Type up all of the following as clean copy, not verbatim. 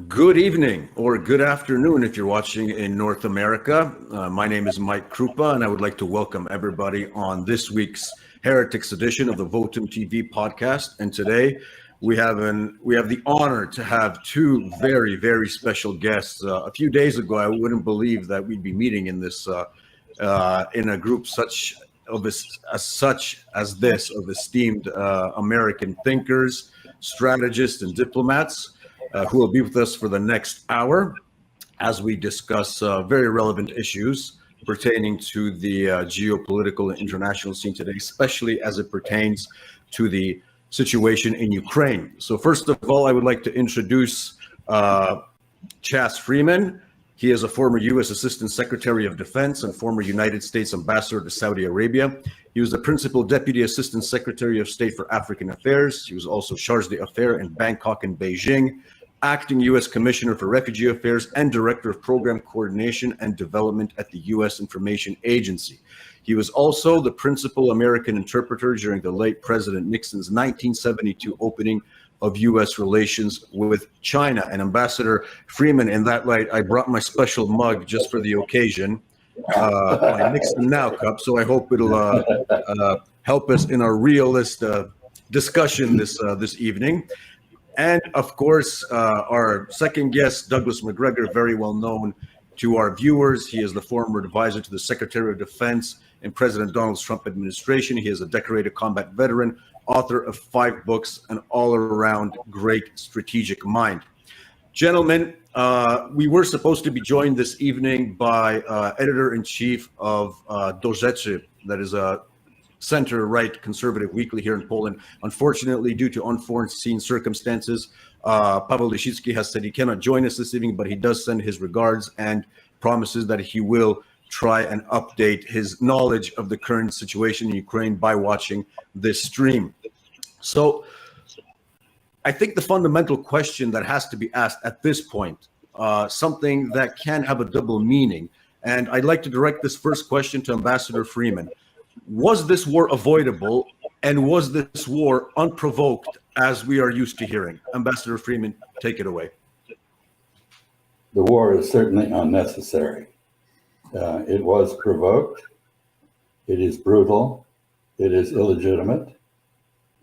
Good evening or good afternoon if you're watching in North America. My name is Mike Krupa, and I would like to welcome everybody on this week's Heretics edition of the Votum TV podcast. And today we have the honor to have two very special guests. A few days ago, I wouldn't believe that we'd be meeting in this in a group such as this of esteemed American thinkers, strategists, and diplomats. Who will be with us for the next hour as we discuss very relevant issues pertaining to the geopolitical and international scene today, especially as it pertains to the situation in Ukraine. So first of all, I would like to introduce Chas Freeman. He is a former U.S. Assistant Secretary of Defense and former United States Ambassador to Saudi Arabia. He was the Principal Deputy Assistant Secretary of State for African Affairs. He was also Charge d'Affaires in Bangkok and Beijing, Acting U.S. Commissioner for Refugee Affairs and Director of Program Coordination and Development at the U.S. Information Agency. He was also the principal American interpreter during the late President Nixon's 1972 opening of U.S. relations with China. And Ambassador Freeman, in that light, I brought my special mug just for the occasion, my Nixon Now cup, so I hope it'll help us in our realist discussion this evening. And of course, our second guest, Douglas Macgregor, very well known to our viewers. He is the former advisor to the Secretary of Defense in President Donald Trump administration. He is a decorated combat veteran, author of 5 books, an all-around great strategic mind. Gentlemen, we were supposed to be joined this evening by editor-in-chief of Do Rzeczy, that is a center-right conservative weekly here in Poland. Unfortunately, due to unforeseen circumstances, Paweł Lysicki has said he cannot join us this evening, but he does send his regards and promises that he will try and update his knowledge of the current situation in Ukraine by watching this stream. So I think the fundamental question that has to be asked at this point, something that can have a double meaning, and I'd like to direct this first question to Ambassador Freeman. Was this war avoidable, and was this war unprovoked, as we are used to hearing? Ambassador Freeman, take it away. The war is certainly unnecessary. It was provoked. It is brutal. It is illegitimate.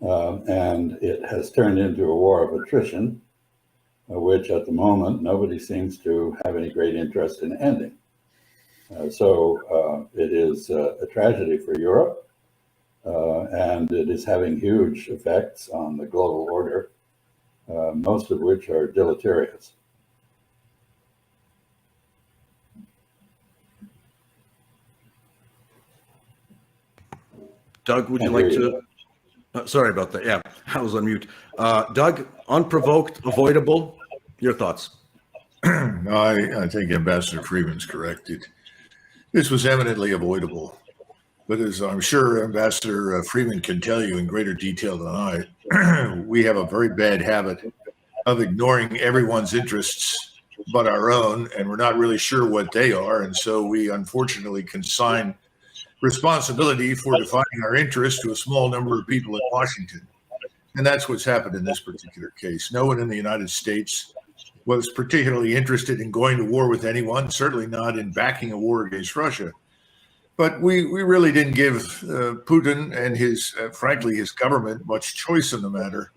And it has turned into a war of attrition, which at the moment nobody seems to have any great interest in ending. So it is a tragedy for Europe, and it is having huge effects on the global order, most of which are deleterious. Doug, would you like to? Sorry about that. Yeah, I was on mute. Doug, unprovoked, avoidable. Your thoughts? No, I think Ambassador Freeman's correct. This was eminently avoidable, but as I'm sure Ambassador Freeman can tell you in greater detail than I, we have a very bad habit of ignoring everyone's interests but our own, and we're not really sure what they are, and so we unfortunately consign responsibility for defining our interests to a small number of people in Washington. And that's what's happened in this particular case. No one in the United States was particularly interested in going to war with anyone, certainly not in backing a war against Russia. But we really didn't give Putin and frankly, his government much choice in the matter.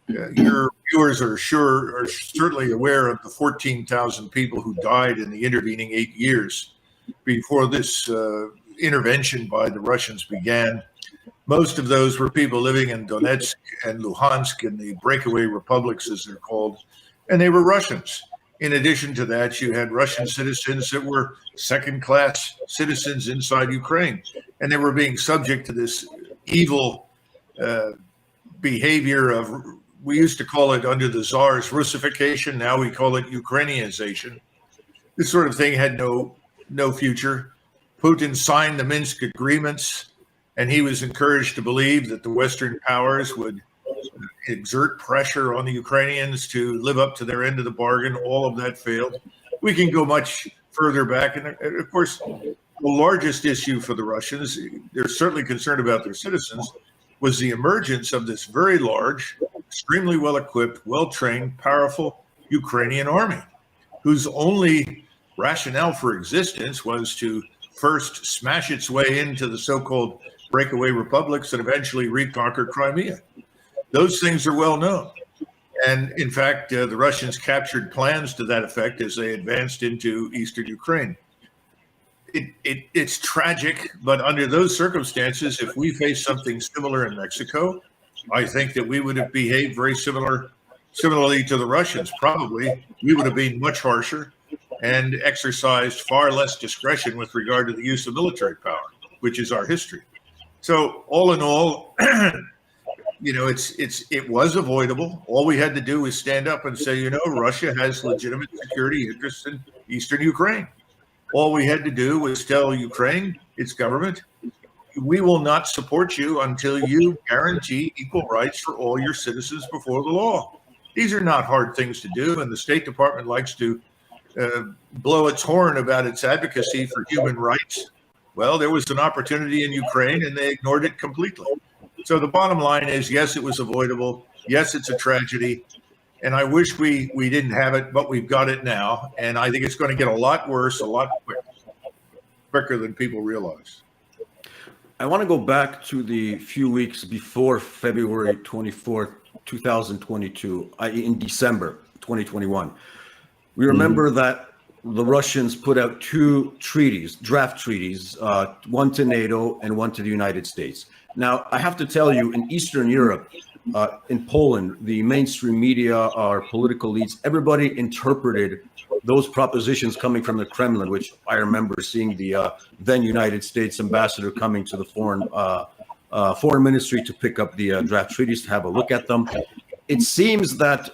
Your viewers are certainly aware of the 14,000 people who died in the intervening 8 years before this intervention by the Russians began. Most of those were people living in Donetsk and Luhansk and the breakaway republics, as they're called, and they were Russians. In addition to that, you had Russian citizens that were second-class citizens inside Ukraine, and they were being subject to this evil behavior of, we used to call it under the Tsar's Russification, now we call it Ukrainianization. This sort of thing had no future. Putin signed the Minsk agreements, and he was encouraged to believe that the Western powers would exert pressure on the Ukrainians to live up to their end of the bargain. All of that failed. We can go much further back. And of course, the largest issue for the Russians, they're certainly concerned about their citizens, was the emergence of this very large, extremely well-equipped, well-trained, powerful Ukrainian army, whose only rationale for existence was to first smash its way into the so-called breakaway republics and eventually reconquer Crimea. Those things are well known. And in fact, the Russians captured plans to that effect as they advanced into eastern Ukraine. It's tragic, but under those circumstances, if we faced something similar in Mexico, I think that we would have behaved very similarly to the Russians. Probably we would have been much harsher and exercised far less discretion with regard to the use of military power, which is our history. So all in all, it was avoidable. All we had to do was stand up and say, Russia has legitimate security interests in eastern Ukraine. All we had to do was tell Ukraine, its government, we will not support you until you guarantee equal rights for all your citizens before the law. These are not hard things to do, and the State Department likes to blow its horn about its advocacy for human rights. Well, there was an opportunity in Ukraine, and they ignored it completely. So the bottom line is, yes, it was avoidable. Yes, it's a tragedy. And I wish we didn't have it, but we've got it now. And I think it's going to get a lot worse, a lot quicker than people realize. I want to go back to the few weeks before February 24th, 2022, i.e. in December 2021. We remember that the Russians put out two treaties, draft treaties, one to NATO and one to the United States. Now, I have to tell you, in Eastern Europe, in Poland, the mainstream media, our political elites, everybody interpreted those propositions coming from the Kremlin, which I remember seeing the then United States ambassador coming to the foreign ministry to pick up the draft treaties, to have a look at them. It seems that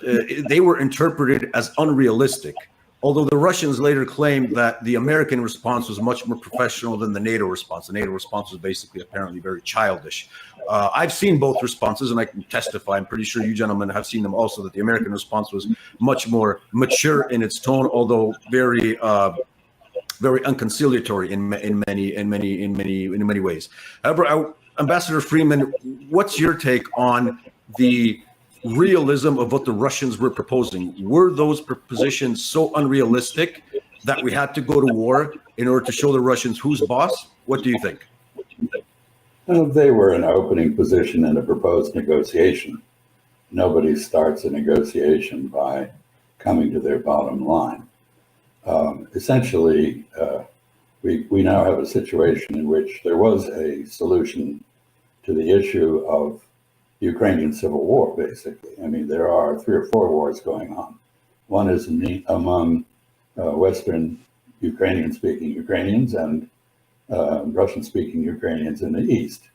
they were interpreted as unrealistic, although the Russians later claimed that the American response was much more professional than the NATO response. The NATO response was basically apparently very childish. I've seen both responses, and I can testify, I'm pretty sure you gentlemen have seen them also, that the American response was much more mature in its tone, although very unconciliatory in many ways. However, Ambassador Freeman, what's your take on the realism of what the Russians were proposing? Were those positions so unrealistic that we had to go to war in order to show the Russians who's boss? What do you think? Well, they were in an opening position in a proposed negotiation. Nobody starts a negotiation by coming to their bottom line. Essentially, we now have a situation in which there was a solution to the issue of the Ukrainian civil war, basically. I mean, there are 3 or 4 wars going on. One is among Western Ukrainian-speaking Ukrainians and Russian-speaking Ukrainians in the East.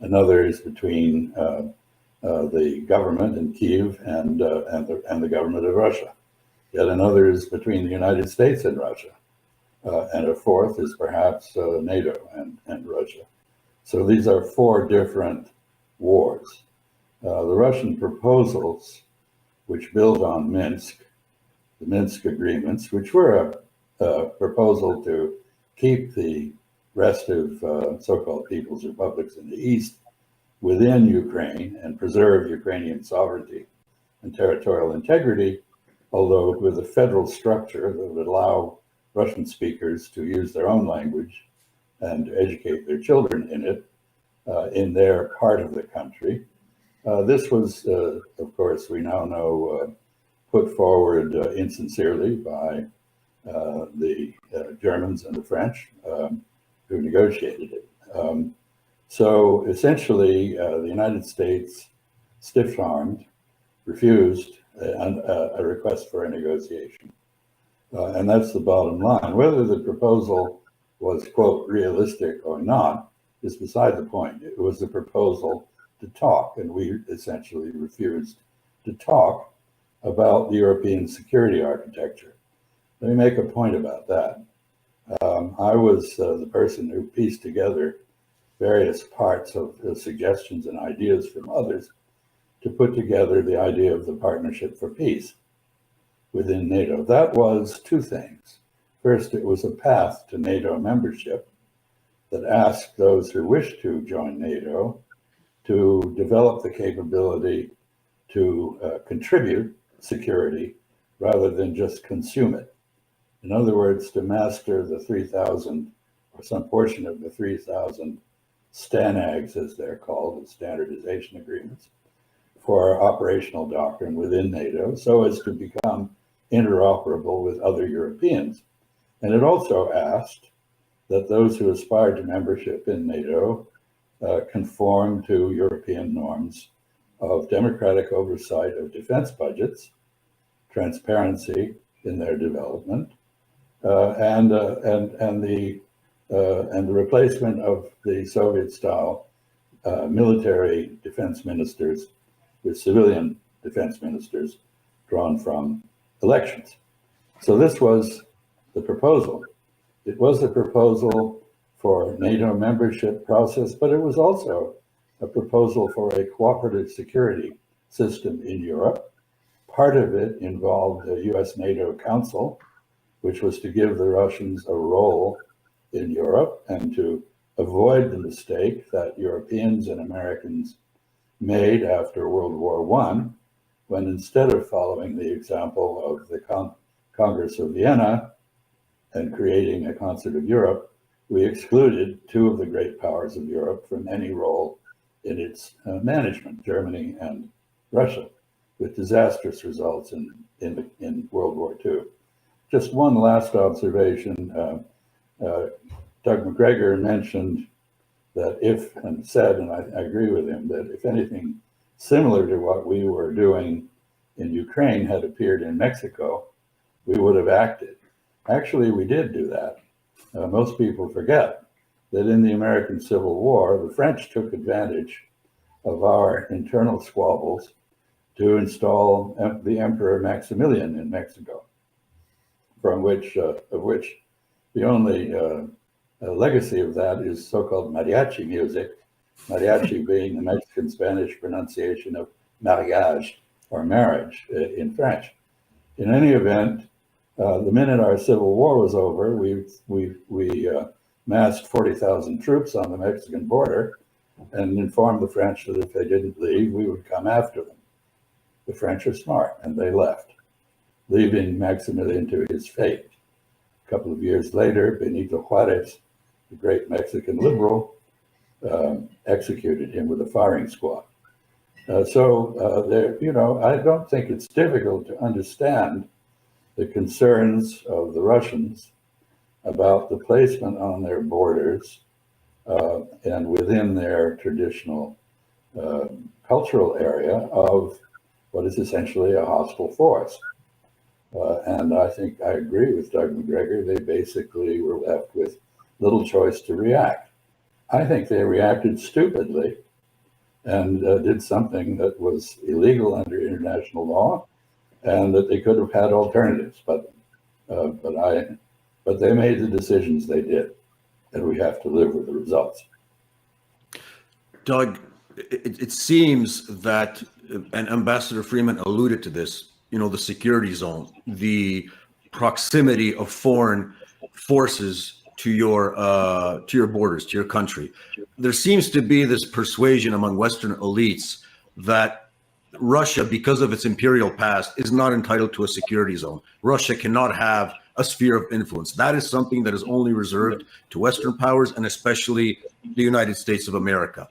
Another is between the government in Kyiv and the government of Russia. Yet another is between the United States and Russia. And a fourth is perhaps NATO and Russia. So these are 4 different wars. The Russian proposals, which build on Minsk, the Minsk agreements, which were a proposal to keep the rest of so-called People's Republics in the East within Ukraine and preserve Ukrainian sovereignty and territorial integrity, although with a federal structure that would allow Russian speakers to use their own language and educate their children in it, in their part of the country. This was, of course, we now know, put forward insincerely by the Germans and the French who negotiated it. So essentially, the United States, stiff-armed, refused a request for a negotiation. And that's the bottom line. Whether the proposal was, quote, realistic or not is beside the point. It was a proposal to talk, and we essentially refused to talk about the European security architecture. Let me make a point about that. I was the person who pieced together various parts of suggestions and ideas from others to put together the idea of the Partnership for Peace within NATO. That was 2 things. First, it was a path to NATO membership that asked those who wish to join NATO to develop the capability to contribute security rather than just consume it. In other words, to master the 3,000 or some portion of the 3,000 STANAGs, as they're called, the standardization agreements, for operational doctrine within NATO so as to become interoperable with other Europeans. And it also asked that those who aspired to membership in NATO conform to European norms of democratic oversight of defense budgets, transparency in their development, and the replacement of the Soviet-style military defense ministers with civilian defense ministers drawn from elections. So this was the proposal. It was a proposal for NATO membership process, but it was also a proposal for a cooperative security system in Europe. Part of it involved the US NATO Council, which was to give the Russians a role in Europe and to avoid the mistake that Europeans and Americans made after World War I, when instead of following the example of the Congress of Vienna and creating a concert of Europe, we excluded two of the great powers of Europe from any role in its management, Germany and Russia, with disastrous results in World War II. Just one last observation. Doug Macgregor mentioned that and said, and I agree with him, that if anything similar to what we were doing in Ukraine had appeared in Mexico, we would have acted. Actually, we did do that. Most people forget that in the American Civil War, the French took advantage of our internal squabbles to install the Emperor Maximilian in Mexico, of which the only legacy of that is so-called mariachi music, mariachi being the Mexican Spanish pronunciation of mariage, or marriage in French. In any event, the minute our Civil War was over, we massed 40,000 troops on the Mexican border and informed the French that if they didn't leave, we would come after them. The French are smart, and they left, leaving Maximilian to his fate. A couple of years later, Benito Juarez, the great Mexican liberal, executed him with a firing squad. I don't think it's difficult to understand the concerns of the Russians about the placement on their borders and within their traditional cultural area of what is essentially a hostile force. And I think I agree with Doug Macgregor. They basically were left with little choice to react. I think they reacted stupidly and did something that was illegal under international law, and that they could have had alternatives. But they made the decisions they did, and we have to live with the results. Doug, it seems that, and Ambassador Freeman alluded to this, the security zone, the proximity of foreign forces to your borders, to your country. There seems to be this persuasion among Western elites that Russia, because of its imperial past, is not entitled to a security zone. Russia cannot have a sphere of influence. That is something that is only reserved to Western powers, and especially the United States of America.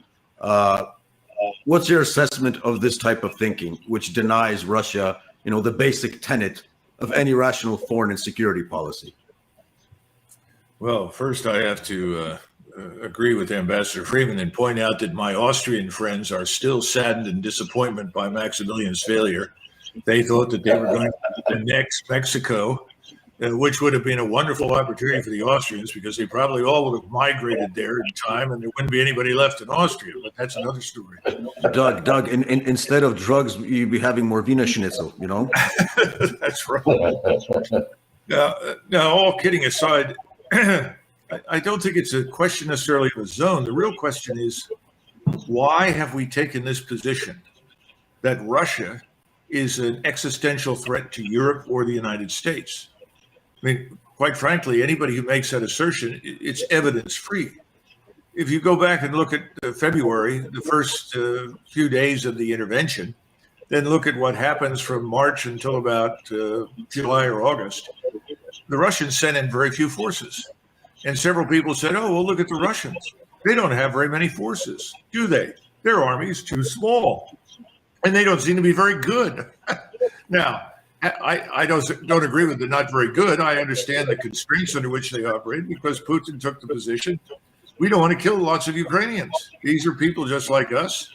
What's your assessment of this type of thinking, which denies Russia, the basic tenet of any rational foreign and security policy? Well, first I have to agree with Ambassador Freeman and point out that my Austrian friends are still saddened in disappointment by Maximilian's failure. They thought that they were going to annex Mexico, which would have been a wonderful opportunity for the Austrians, because they probably all would have migrated there in time and there wouldn't be anybody left in Austria. But that's another story. Doug, instead of drugs, you'd be having more Wiener Schnitzel, That's right. Now, all kidding aside, I don't think it's a question necessarily of a zone. The real question is, why have we taken this position that Russia is an existential threat to Europe or the United States? I mean, quite frankly, anybody who makes that assertion, it's evidence-free. If you go back and look at February, the first few days of the intervention, then look at what happens from March until about July or August. The Russians sent in very few forces. And several people said, oh, well, look at the Russians. They don't have very many forces, do they? Their army is too small. And they don't seem to be very good. Now, I don't agree with the not very good. I understand the constraints under which they operate because Putin took the position. We don't want to kill lots of Ukrainians. These are people just like us.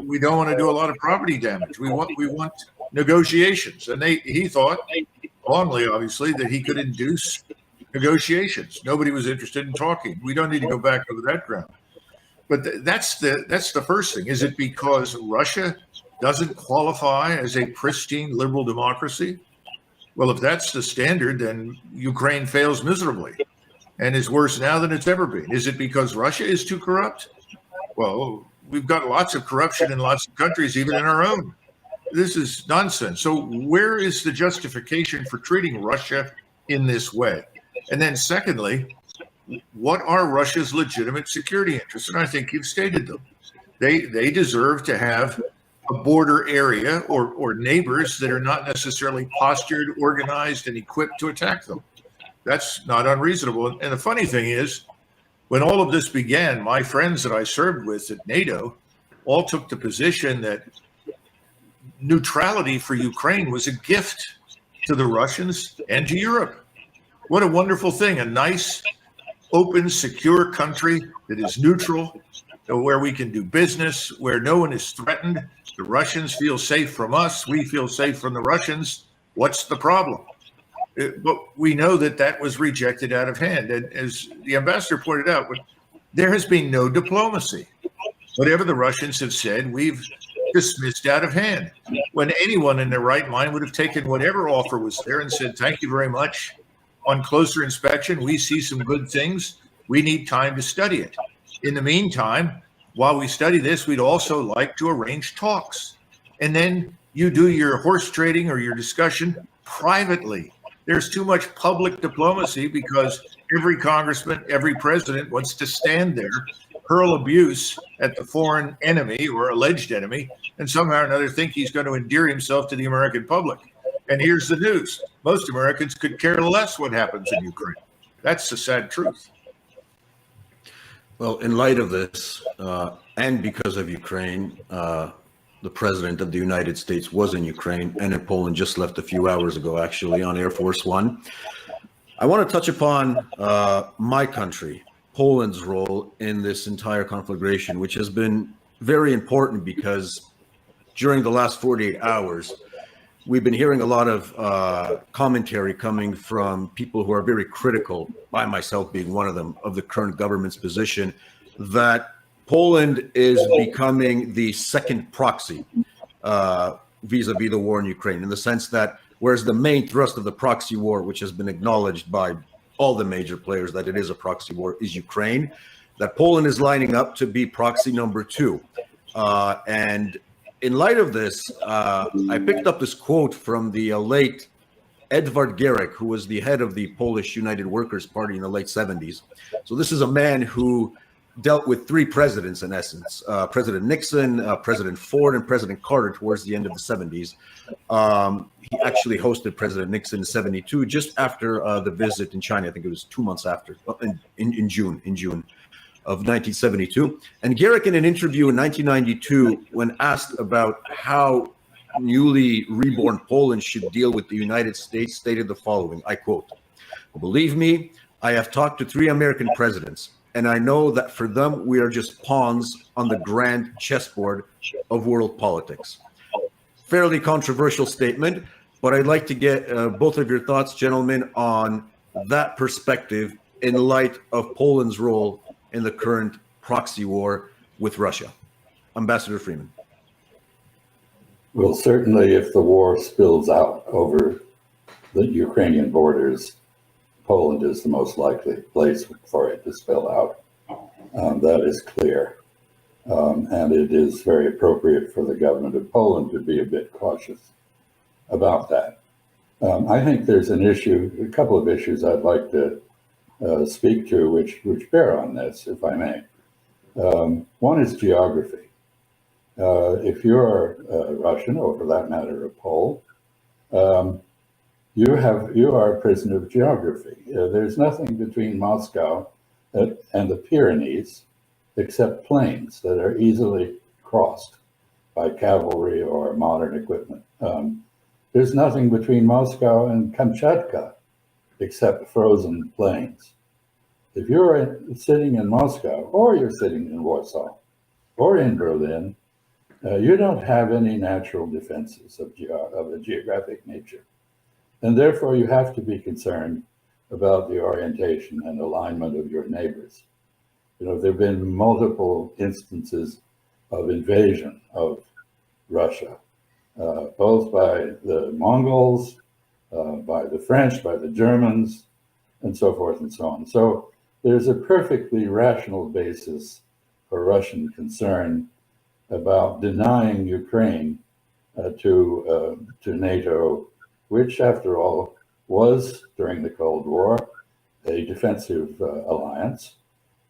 We don't want to do a lot of property damage. We want negotiations. And he thought, wrongly obviously, that he could induce negotiations. Nobody was interested in talking. We don't need to go back over that ground. But that's the first thing. Is it because Russia doesn't qualify as a pristine liberal democracy? Well, if that's the standard, then Ukraine fails miserably and is worse now than it's ever been. Is it because Russia is too corrupt? Well, we've got lots of corruption in lots of countries, even in our own. This is nonsense. So where is the justification for treating Russia in this way? And then secondly, what are Russia's legitimate security interests? And I think you've stated them. They deserve to have a border area or neighbors that are not necessarily postured, organized, and equipped to attack them. That's not unreasonable. And the funny thing is, when all of this began, my friends that I served with at NATO all took the position that neutrality for Ukraine was a gift to the Russians and to Europe. What a wonderful thing. A nice, open, secure country that is neutral, where we can do business, where no one is threatened. The Russians feel safe from us. We feel safe from the Russians. What's the problem? But we know that was rejected out of hand. And as the ambassador pointed out, there has been no diplomacy. Whatever the Russians have said, we've dismissed out of hand. When anyone in their right mind would have taken whatever offer was there and said, thank you very much. On closer inspection, we see some good things. We need time to study it. In the meantime, while we study this, we'd also like to arrange talks. And then you do your horse trading or your discussion privately. There's too much public diplomacy because every congressman, every president wants to stand there, hurl abuse at the foreign enemy or alleged enemy, and somehow or another think he's going to endear himself to the American public. And here's the news. Most Americans could care less what happens in Ukraine. That's the sad truth. Well, in light of this, and because of Ukraine, the president of the United States was in Ukraine and in Poland, just left a few hours ago, actually, on Air Force One. I want to touch upon my country, Poland's role in this entire conflagration, which has been very important because during the last 48 hours, we've been hearing a lot of commentary coming from people who are very critical, by myself being one of them, of the current government's position that Poland is becoming the second proxy vis-a-vis the war in Ukraine, in the sense that whereas the main thrust of the proxy war, which has been acknowledged by all the major players that it is a proxy war, is Ukraine, that Poland is lining up to be proxy number two. And in light of this, I picked up this quote from the late Edward Gierek, who was the head of the Polish United Workers' Party in the late 70s. So this is a man who dealt with three presidents, in essence, President Nixon, President Ford, and President Carter towards the end of the 70s. He actually hosted President Nixon in 72, just after the visit in China. I think it was 2 months after, in June of 1972. And Gierek, in an interview in 1992, when asked about how newly reborn Poland should deal with the United States, stated the following, I quote, "Believe me, I have talked to 3 American presidents, and I know that for them, we are just pawns on the grand chessboard of world politics." Fairly controversial statement, but I'd like to get both of your thoughts, gentlemen, on that perspective in light of Poland's role in the current proxy war with Russia. Ambassador Freeman. Well, certainly if the war spills out over the Ukrainian borders, Poland is the most likely place for it to spill out. That is clear. And it is very appropriate for the government of Poland to be a bit cautious about that. I think there's an issue, a couple of issues I'd like to speak to, which bear on this, if I may. One is geography. If you're Russian, or for that matter, a Pole, you are a prisoner of geography. There's nothing between Moscow and the Pyrenees except plains that are easily crossed by cavalry or modern equipment. There's nothing between Moscow and Kamchatka except frozen plains. If you're sitting in Moscow, or you're sitting in Warsaw, or in Berlin, you don't have any natural defenses of a geographic nature. And therefore, you have to be concerned about the orientation and alignment of your neighbors. There have been multiple instances of invasion of Russia, both by the Mongols, by the French, by the Germans, and so forth and so on. So there's a perfectly rational basis for Russian concern about denying Ukraine to NATO, which, after all, was, during the Cold War, a defensive alliance,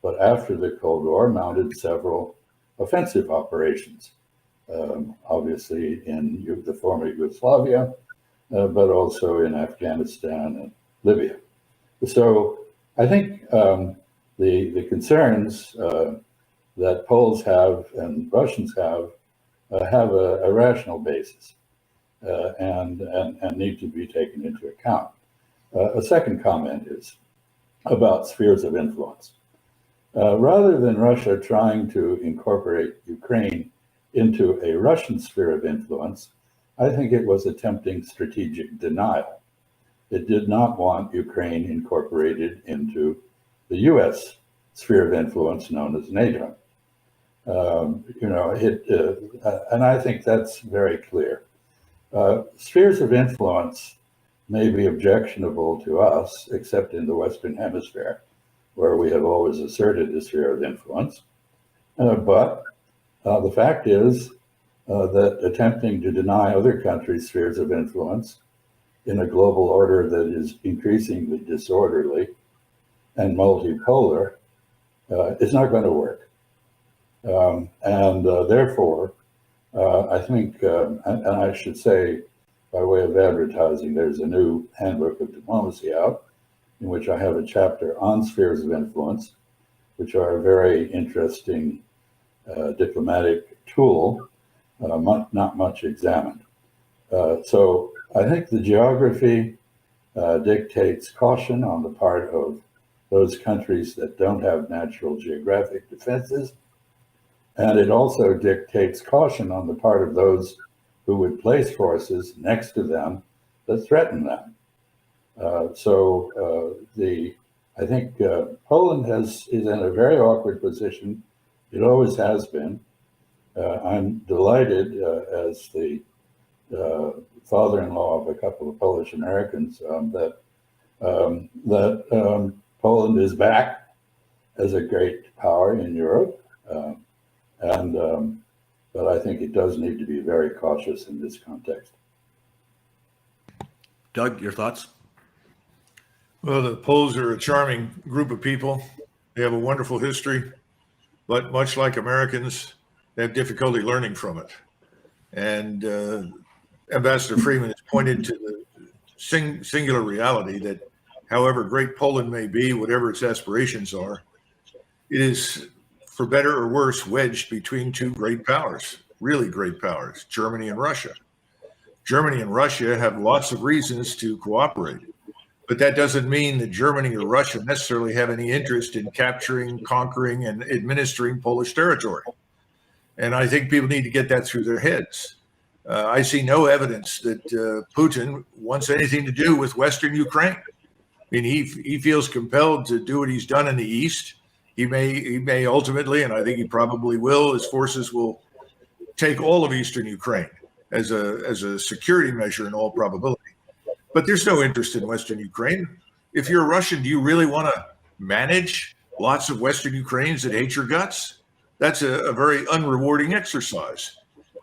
but after the Cold War mounted several offensive operations, obviously in the former Yugoslavia, but also in Afghanistan and Libya. So I think the concerns that Poles have and Russians have a rational basis and need to be taken into account. A second comment is about spheres of influence. Rather than Russia trying to incorporate Ukraine into a Russian sphere of influence, I think it was attempting strategic denial. It did not want Ukraine incorporated into the US sphere of influence known as NATO. And I think that's very clear. Spheres of influence may be objectionable to us, except in the Western Hemisphere, where we have always asserted a sphere of influence. But the fact is that attempting to deny other countries spheres of influence in a global order that is increasingly disorderly and multipolar is not going to work. Therefore, I think, and I should say, by way of advertising, there's a new handbook of diplomacy out in which I have a chapter on spheres of influence, which are a very interesting diplomatic tool, not much examined. So I think the geography dictates caution on the part of those countries that don't have natural geographic defenses. And it also dictates caution on the part of those who would place forces next to them that threaten them. I think Poland is in a very awkward position. It always has been. I'm delighted as the father-in-law of a couple of Polish Americans that Poland is back as a great power in Europe. But I think it does need to be very cautious in this context. Doug, your thoughts? Well, the Poles are a charming group of people. They have a wonderful history, but much like Americans, they have difficulty learning from it. And Ambassador Freeman has pointed to the singular reality that however great Poland may be, whatever its aspirations are, it is, for better or worse, wedged between two great powers, really great powers, Germany and Russia. Germany and Russia have lots of reasons to cooperate, but that doesn't mean that Germany or Russia necessarily have any interest in capturing, conquering, and administering Polish territory. And I think people need to get that through their heads. I see no evidence that Putin wants anything to do with Western Ukraine. I mean, he feels compelled to do what he's done in the East. He may ultimately, and I think he probably will, his forces will take all of Eastern Ukraine as a security measure in all probability. But there's no interest in Western Ukraine. If you're a Russian, do you really want to manage lots of Western Ukrainians that hate your guts? That's a very unrewarding exercise.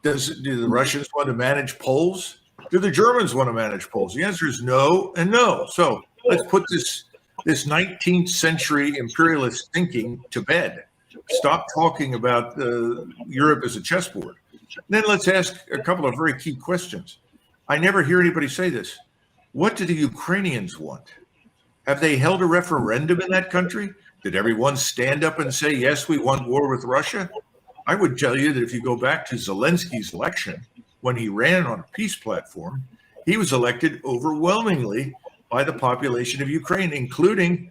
Do the Russians want to manage Poles? Do the Germans want to manage Poles? The answer is no and no. So let's put this 19th century imperialist thinking to bed. Stop talking about Europe as a chessboard. Then let's ask a couple of very key questions. I never hear anybody say this. What do the Ukrainians want? Have they held a referendum in that country? Did everyone stand up and say, yes, we want war with Russia? I would tell you that if you go back to Zelensky's election, when he ran on a peace platform, he was elected overwhelmingly by the population of Ukraine, including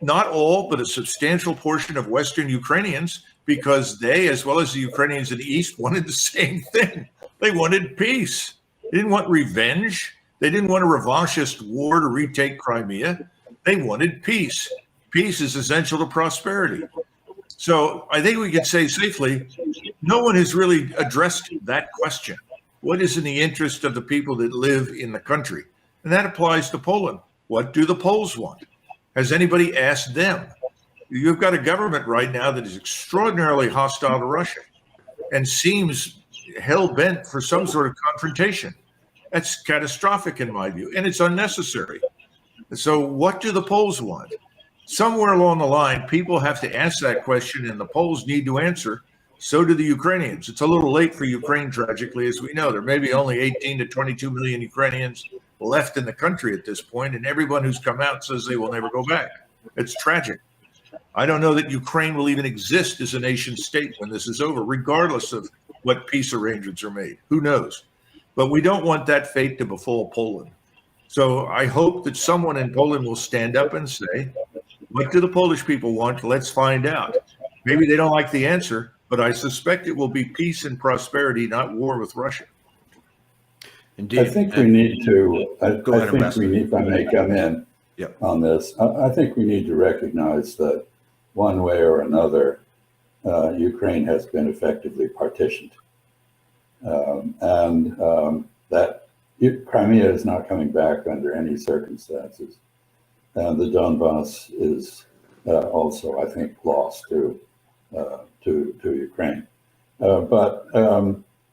not all, but a substantial portion of Western Ukrainians, because they, as well as the Ukrainians in the East, wanted the same thing. They wanted peace. They didn't want revenge. They didn't want a revanchist war to retake Crimea. They wanted peace. Peace is essential to prosperity. So I think we can say safely, no one has really addressed that question. What is in the interest of the people that live in the country? And that applies to Poland. What do the Poles want? Has anybody asked them? You've got a government right now that is extraordinarily hostile to Russia and seems hell-bent for some sort of confrontation. That's catastrophic in my view, and it's unnecessary. So what do the Poles want? Somewhere along the line, people have to ask that question, and the Poles need to answer. So do the Ukrainians. It's a little late for Ukraine, tragically, as we know. There may be only 18 to 22 million Ukrainians left in the country at this point, and everyone who's come out says they will never go back. It's tragic. I don't know that Ukraine will even exist as a nation state when this is over, regardless of what peace arrangements are made. Who knows? But we don't want that fate to befall Poland. So I hope that someone in Poland will stand up and say, what do the Polish people want? Let's find out. Maybe they don't like the answer, but I suspect it will be peace and prosperity, not war with Russia. Indeed. I think we need to, Go ahead, Ambassador. if I may come in Yep. on this, I think we need to recognize that one way or another, Ukraine has been effectively partitioned. That Crimea is not coming back under any circumstances. And the Donbass is also, I think, lost to Ukraine. But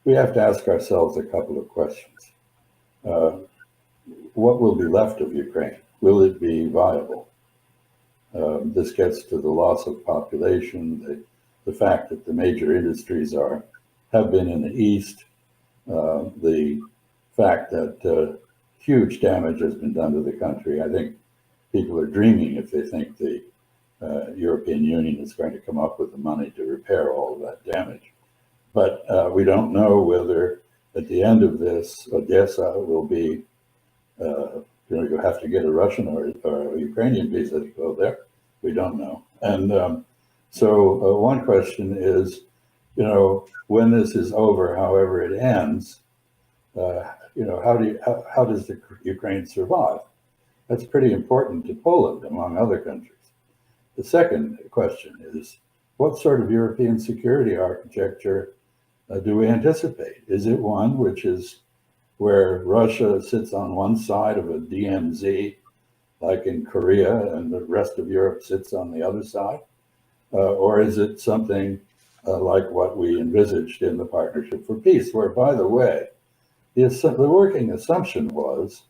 we have to ask ourselves a couple of questions. What will be left of Ukraine? Will it be viable? This gets to the loss of population, the fact that the major industries have been in the east, the fact that huge damage has been done to the country. I think people are dreaming if they think the European Union is going to come up with the money to repair all of that damage. But we don't know whether at the end of this, Odessa will be, you have to get a Russian or a Ukrainian visa to go there. We don't know. And so one question is, when this is over, however it ends, how does the Ukraine survive? That's pretty important to Poland, among other countries. The second question is, what sort of European security architecture do we anticipate? Is it one which is where Russia sits on one side of a DMZ, like in Korea, and the rest of Europe sits on the other side? Or is it something like what we envisaged in the Partnership for Peace, where, by the way, the working assumption was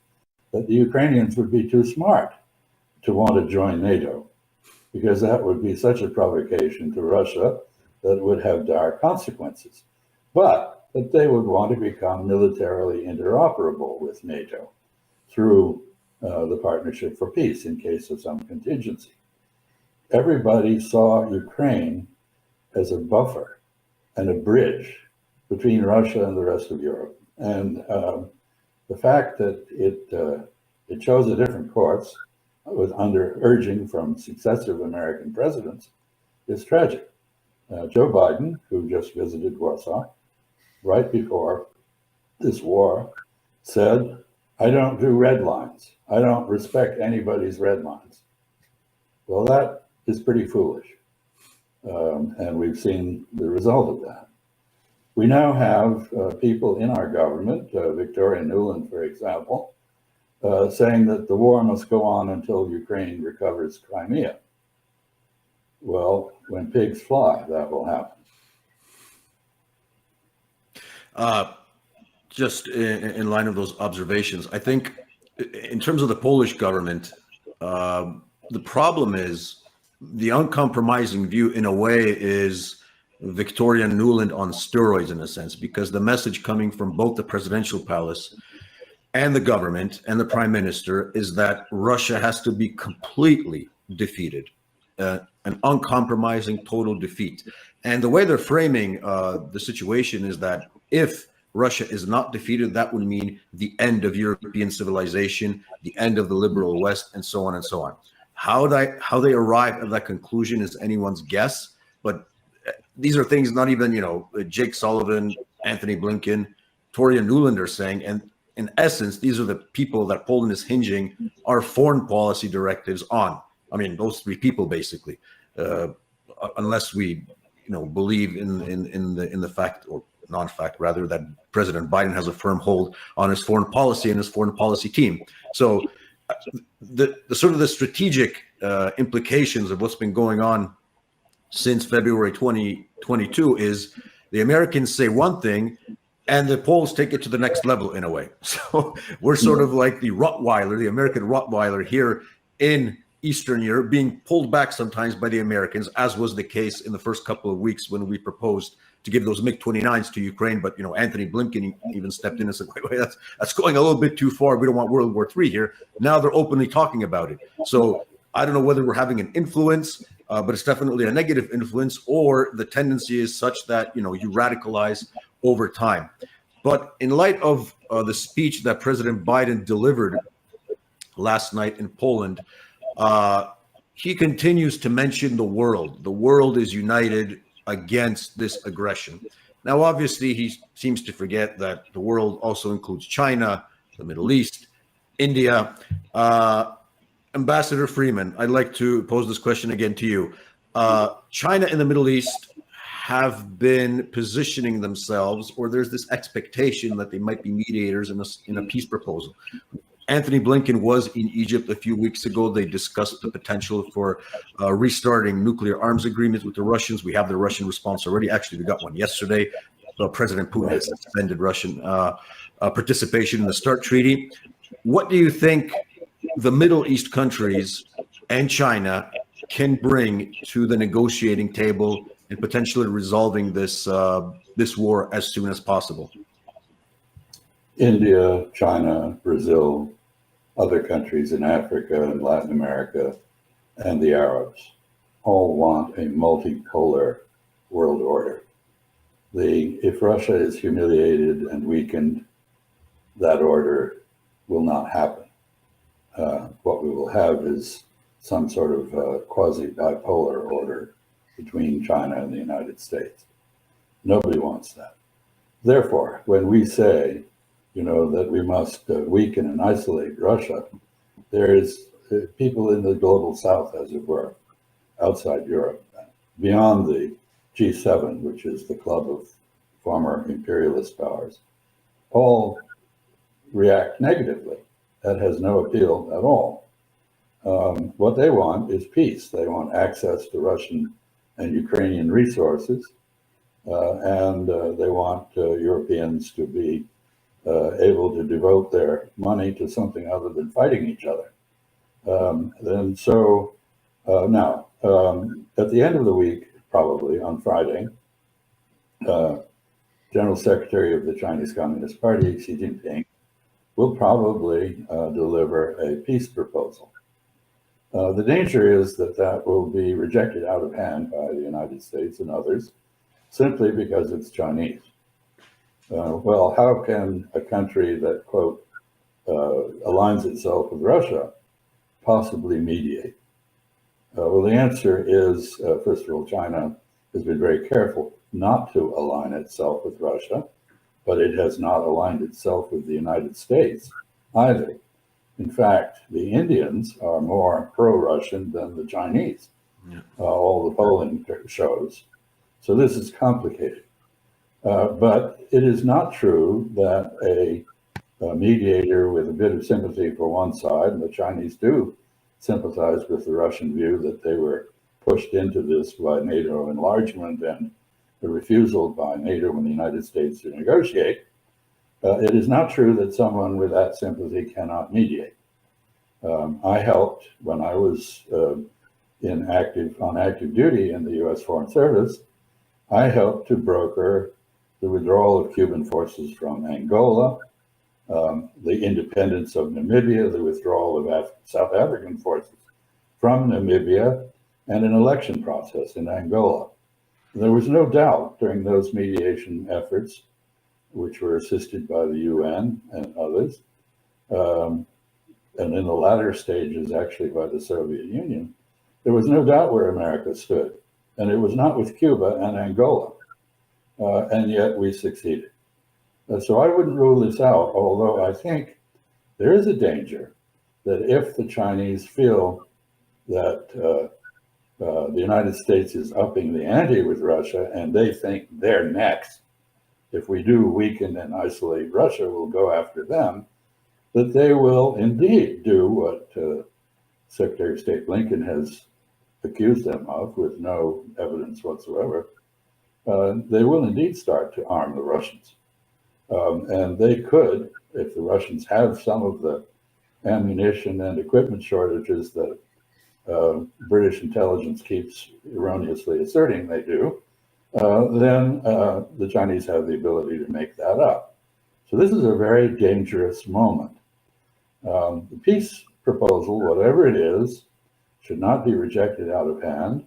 that the Ukrainians would be too smart to want to join NATO, because that would be such a provocation to Russia that it would have dire consequences. But that they would want to become militarily interoperable with NATO through the Partnership for Peace in case of some contingency. Everybody saw Ukraine as a buffer and a bridge between Russia and the rest of Europe. And the fact that it chose a different course with under urging from successive American presidents is tragic. Joe Biden, who just visited Warsaw right before this war, said, I don't do red lines. I don't respect anybody's red lines. Well, that is pretty foolish. And we've seen the result of that. We now have people in our government, Victoria Nuland, for example, saying that the war must go on until Ukraine recovers Crimea. Well, when pigs fly, that will happen. Just in line of those observations, I think in terms of the Polish government, the problem is the uncompromising view in a way is Victoria Nuland on steroids in a sense, because the message coming from both the presidential palace and the government and the prime minister is that Russia has to be completely defeated, an uncompromising total defeat. And the way they're framing the situation is that if Russia is not defeated, that would mean the end of European civilization, the end of the liberal West, and so on and so on. How they arrive at that conclusion is anyone's guess, but these are things not even, Jake Sullivan, Anthony Blinken, Toria Nuland are saying. And in essence, these are the people that Poland is hinging our foreign policy directives on. I mean, those three people, basically, unless we, believe in the fact, or non-fact rather, that President Biden has a firm hold on his foreign policy and his foreign policy team. So the sort of the strategic implications of what's been going on since February 2022 is the Americans say one thing and the Poles take it to the next level in a way. So we're sort of like the Rottweiler, the American Rottweiler here in Eastern Europe, being pulled back sometimes by the Americans, as was the case in the first couple of weeks when we proposed to give those MiG-29s to Ukraine. But, Anthony Blinken even stepped in and said, wait, that's going a little bit too far. We don't want World War III here. Now they're openly talking about it. So I don't know whether we're having an influence, but it's definitely a negative influence, or the tendency is such that, you radicalize over time. But in light of the speech that President Biden delivered last night in Poland, he continues to mention the world. The world is united against this aggression. Now, obviously, he seems to forget that the world also includes China, the Middle East, India. Ambassador Freeman, I'd like to pose this question again to you. China and the Middle East have been positioning themselves, or there's this expectation that they might be mediators in a peace proposal. Anthony Blinken was in Egypt a few weeks ago. They discussed the potential for restarting nuclear arms agreements with the Russians. We have the Russian response already. Actually, we got one yesterday. President Putin has suspended Russian participation in the START treaty. What do you think the Middle East countries and China can bring to the negotiating table and potentially resolving this war as soon as possible? India, China, Brazil, other countries in Africa and Latin America, and the Arabs all want a multipolar world order. If Russia is humiliated and weakened, that order will not happen. What we will have is some sort of quasi-bipolar order between China and the United States. Nobody wants that. Therefore, when we say, that we must weaken and isolate Russia, there is people in the global south, as it were, outside Europe, beyond the G7, which is the club of former imperialist powers, all react negatively. That has no appeal at all. What they want is peace. They want access to Russian and Ukrainian resources, and they want Europeans to be able to devote their money to something other than fighting each other. Now, at the end of the week, probably on Friday, General Secretary of the Chinese Communist Party, Xi Jinping, will probably deliver a peace proposal. The danger is that will be rejected out of hand by the United States and others simply because it's Chinese. Well, how can a country that, quote, aligns itself with Russia possibly mediate? Well, the answer is, first of all, China has been very careful not to align itself with Russia, but it has not aligned itself with the United States either. In fact, the Indians are more pro-Russian than the Chinese. Yeah. All the polling shows. So this is complicated. But it is not true that a mediator with a bit of sympathy for one side, and the Chinese do sympathize with the Russian view that they were pushed into this by NATO enlargement and the refusal by NATO and the United States to negotiate. It is not true that someone with that sympathy cannot mediate. I helped when I was on active duty in the U.S. Foreign Service I helped to broker the withdrawal of Cuban forces from Angola, the independence of Namibia, the withdrawal of South African forces from Namibia, and an election process in Angola. There was no doubt during those mediation efforts, which were assisted by the UN and others, and in the latter stages actually by the Soviet Union, there was no doubt where America stood. And it was not with Cuba and Angola. And yet we succeeded. So I wouldn't rule this out, although I think there is a danger that if the Chinese feel that the United States is upping the ante with Russia and they think they're next, if we do weaken and isolate Russia, we'll go after them, that they will indeed do what Secretary of State Blinken has accused them of with no evidence whatsoever. They will indeed start to arm the Russians. And they could, if the Russians have some of the ammunition and equipment shortages that British intelligence keeps erroneously asserting they do, then the Chinese have the ability to make that up. So this is a very dangerous moment. The peace proposal, whatever it is, should not be rejected out of hand.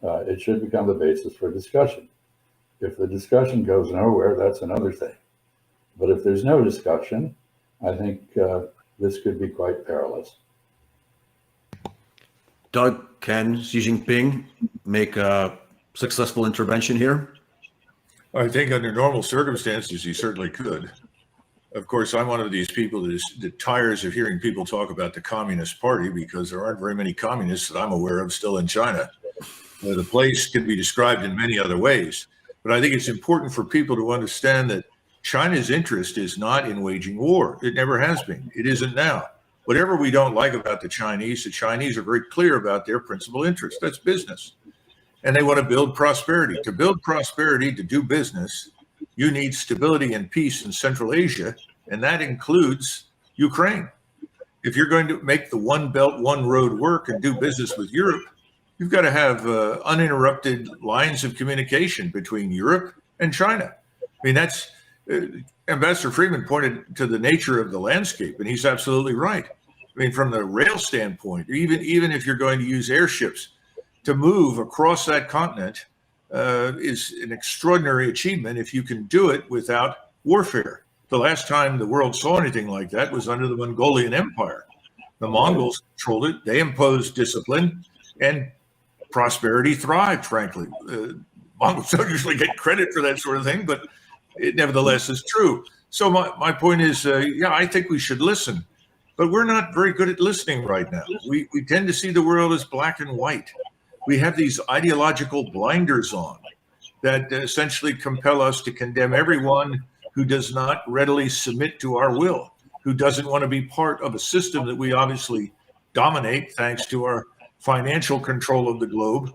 It should become the basis for discussion. If the discussion goes nowhere, that's another thing. But if there's no discussion, I think this could be quite perilous. Doug, can Xi Jinping make a successful intervention here? I think under normal circumstances, he certainly could. Of course, I'm one of these people that tires of hearing people talk about the Communist Party because there aren't very many communists that I'm aware of still in China. The place can be described in many other ways. But I think it's important for people to understand that China's interest is not in waging war. It never has been. It isn't now. Whatever we don't like about the Chinese are very clear about their principal interest. That's business. And they want to build prosperity. To build prosperity, to do business, you need stability and peace in Central Asia, and that includes Ukraine. If you're going to make the One Belt, One Road work and do business with Europe, you've got to have uninterrupted lines of communication between Europe and China. I mean, that's Ambassador Freeman pointed to the nature of the landscape, and he's absolutely right. I mean, from the rail standpoint, even if you're going to use airships to move across that continent, is an extraordinary achievement if you can do it without warfare. The last time the world saw anything like that was under the Mongolian Empire. The Mongols controlled it. They imposed discipline, and prosperity thrived, frankly. Mongols don't usually get credit for that sort of thing, but it nevertheless is true. So my point is, yeah, I think we should listen, but we're not very good at listening right now. We tend to see the world as black and white. We have these ideological blinders on that essentially compel us to condemn everyone who does not readily submit to our will, who doesn't want to be part of a system that we obviously dominate thanks to our financial control of the globe.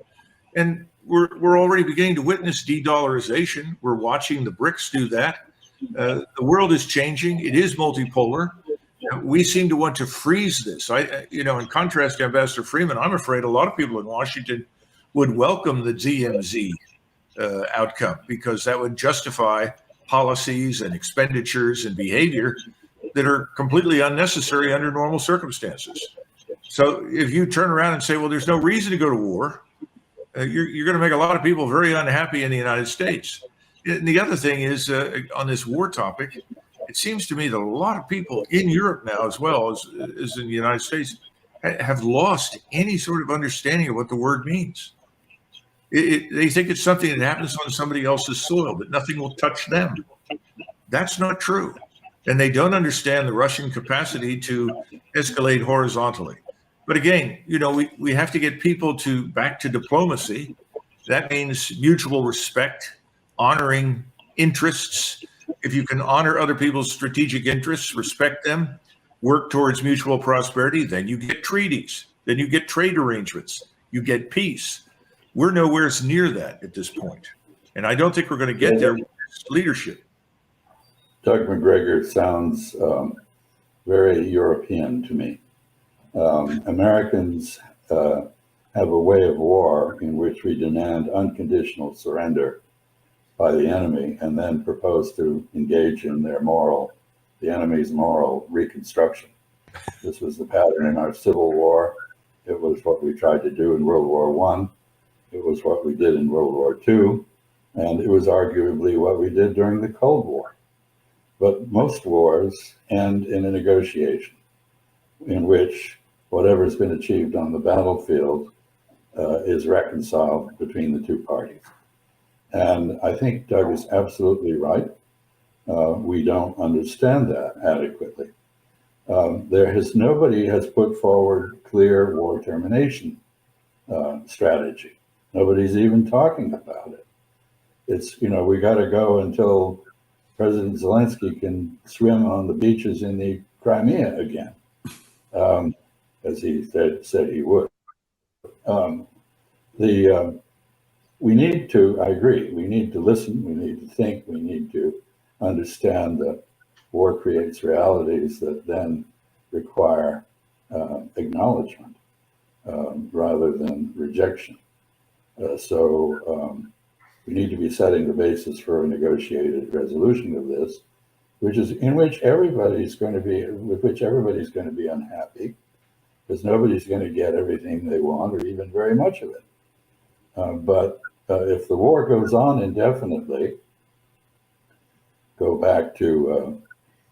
And we're already beginning to witness de-dollarization. We're watching the BRICS do that. The world is changing. It is multipolar. We seem to want to freeze this. In contrast to Ambassador Freeman, I'm afraid a lot of people in Washington would welcome the DMZ outcome because that would justify policies and expenditures and behavior that are completely unnecessary under normal circumstances. So if you turn around and say, well, there's no reason to go to war, you're going to make a lot of people very unhappy in the United States. And the other thing is, on this war topic, it seems to me that a lot of people in Europe now, as well as in the United States, have lost any sort of understanding of what the word means. They think it's something that happens on somebody else's soil, that nothing will touch them. That's not true. And they don't understand the Russian capacity to escalate horizontally. But again, we have to get people back to diplomacy. That means mutual respect, honoring interests. If you can honor other people's strategic interests, respect them, work towards mutual prosperity, then you get treaties, then you get trade arrangements, you get peace. We're nowhere near that at this point. And I don't think we're going to get there with leadership. Doug Macgregor sounds very European to me. Americans have a way of war in which we demand unconditional surrender by the enemy and then propose to engage in the enemy's moral reconstruction. This was the pattern in our Civil War. It was what we tried to do in World War I. It was what we did in World War II. And it was arguably what we did during the Cold War. But most wars end in a negotiation in which whatever's been achieved on the battlefield is reconciled between the two parties. And I think Doug is absolutely right. We don't understand that adequately. Nobody has put forward clear war termination strategy. Nobody's even talking about it. It's, we got to go until President Zelensky can swim on the beaches in the Crimea again, as he said he would. We need to, I agree, we need to listen, we need to think, we need to understand that war creates realities that then require acknowledgement rather than rejection. So we need to be setting the basis for a negotiated resolution of this, with which everybody's going to be unhappy, because nobody's going to get everything they want or even very much of it. But if the war goes on indefinitely, go back to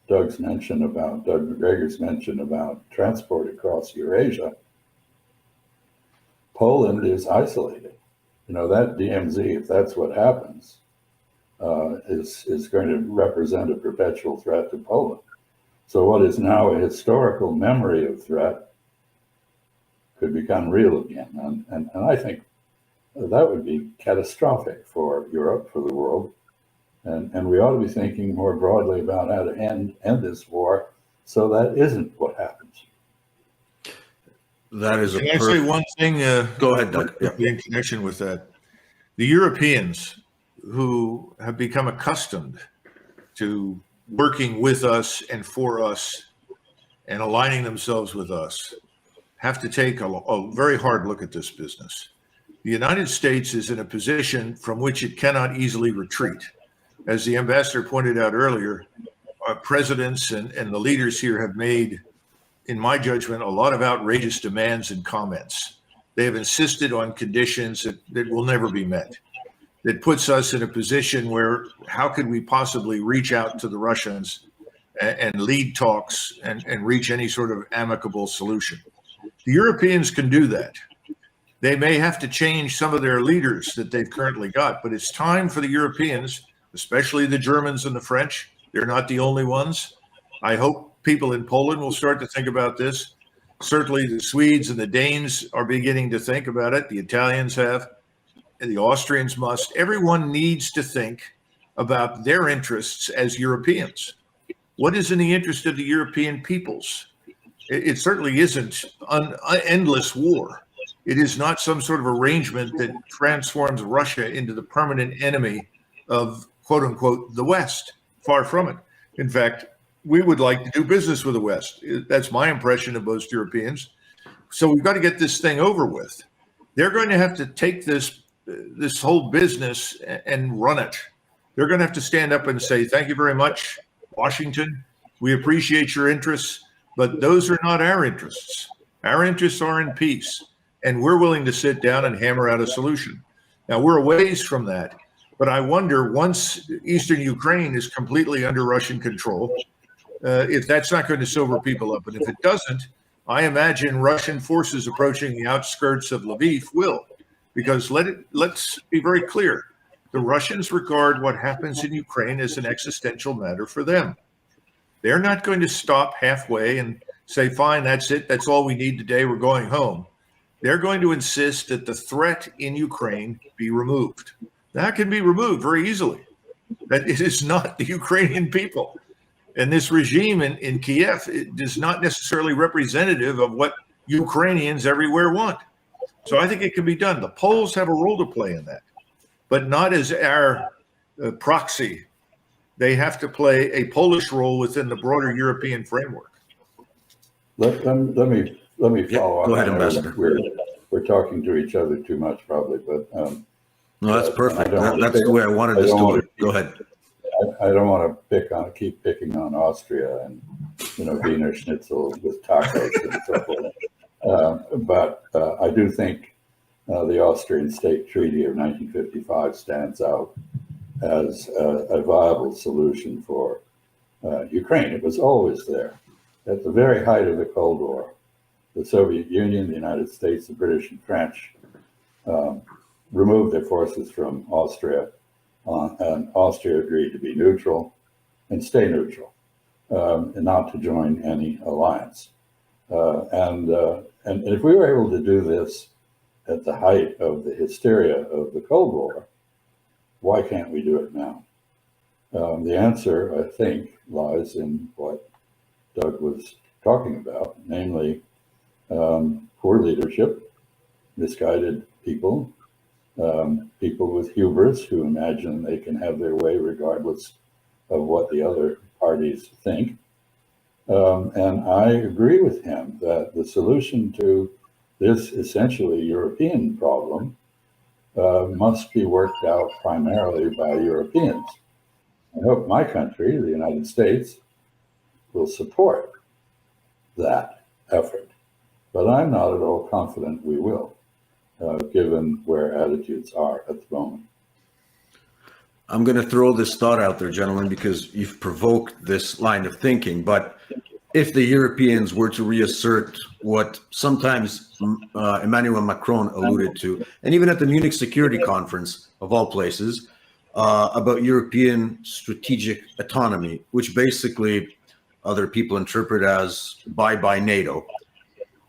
Doug Macgregor's mention about transport across Eurasia, Poland is isolated. That DMZ, if that's what happens, is going to represent a perpetual threat to Poland. So what is now a historical memory of threat could become real again. And I think that would be catastrophic for Europe, for the world. And we ought to be thinking more broadly about how to end this war so that isn't what happens. That is Can I say one thing? Go ahead, Doug. In connection with that, the Europeans who have become accustomed to working with us and for us and aligning themselves with us have to take a very hard look at this business. The United States is in a position from which it cannot easily retreat. As the ambassador pointed out earlier, our presidents and the leaders here have made, in my judgment, a lot of outrageous demands and comments. They have insisted on conditions that will never be met. That puts us in a position where how could we possibly reach out to the Russians and lead talks and reach any sort of amicable solution? The Europeans can do that. They may have to change some of their leaders that they've currently got, but it's time for the Europeans, especially the Germans and the French. They're not the only ones. I hope people in Poland will start to think about this. Certainly the Swedes and the Danes are beginning to think about it. The Italians have, and the Austrians must. Everyone needs to think about their interests as Europeans. What is in the interest of the European peoples? It certainly isn't an endless war. It is not some sort of arrangement that transforms Russia into the permanent enemy of, quote unquote, the West. Far from it. In fact, we would like to do business with the West. That's my impression of most Europeans. So we've got to get this thing over with. They're going to have to take this whole business and run it. They're going to have to stand up and say, thank you very much, Washington. We appreciate your interests, but those are not our interests. Our interests are in peace, and we're willing to sit down and hammer out a solution. Now, we're a ways from that, but I wonder, once eastern Ukraine is completely under Russian control, if that's not going to sober people up. And if it doesn't, I imagine Russian forces approaching the outskirts of Lviv will, because let's be very clear. The Russians regard what happens in Ukraine as an existential matter for them. They're not going to stop halfway and say, fine, that's it. That's all we need today. We're going home. They're going to insist that the threat in Ukraine be removed. That can be removed very easily. That it is not the Ukrainian people. And this regime in Kiev is not necessarily representative of what Ukrainians everywhere want. So I think it can be done. The Poles have a role to play in that, but not as our proxy. They have to play a Polish role within the broader European framework. Let me follow up. Go ahead, Ambassador. We're talking to each other too much, probably, but No, that's And perfect. I don't want to That's the way I wanted I this don't to want go. to Go ahead. I don't want to keep picking on Austria and, Wiener Schnitzel with tacos and so forth. But I do think the Austrian State Treaty of 1955 stands out as a viable solution for Ukraine. It was always there. At the very height of the Cold War, the Soviet Union, the United States, the British and French removed their forces from Austria, and Austria agreed to be neutral and stay neutral, and not to join any alliance. And if we were able to do this at the height of the hysteria of the Cold War, why can't we do it now? The answer, I think, lies in what Doug was talking about, namely poor leadership, misguided people, people with hubris who imagine they can have their way regardless of what the other parties think. And I agree with him that the solution to this essentially European problem must be worked out primarily by Europeans. I hope my country, the United States, will support that effort, but I'm not at all confident we will, given where attitudes are at the moment. I'm going to throw this thought out there, gentlemen, because you've provoked this line of thinking. But if the Europeans were to reassert what sometimes Emmanuel Macron alluded to, and even at the Munich Security Conference, of all places, about European strategic autonomy, which basically other people interpret as bye-bye NATO.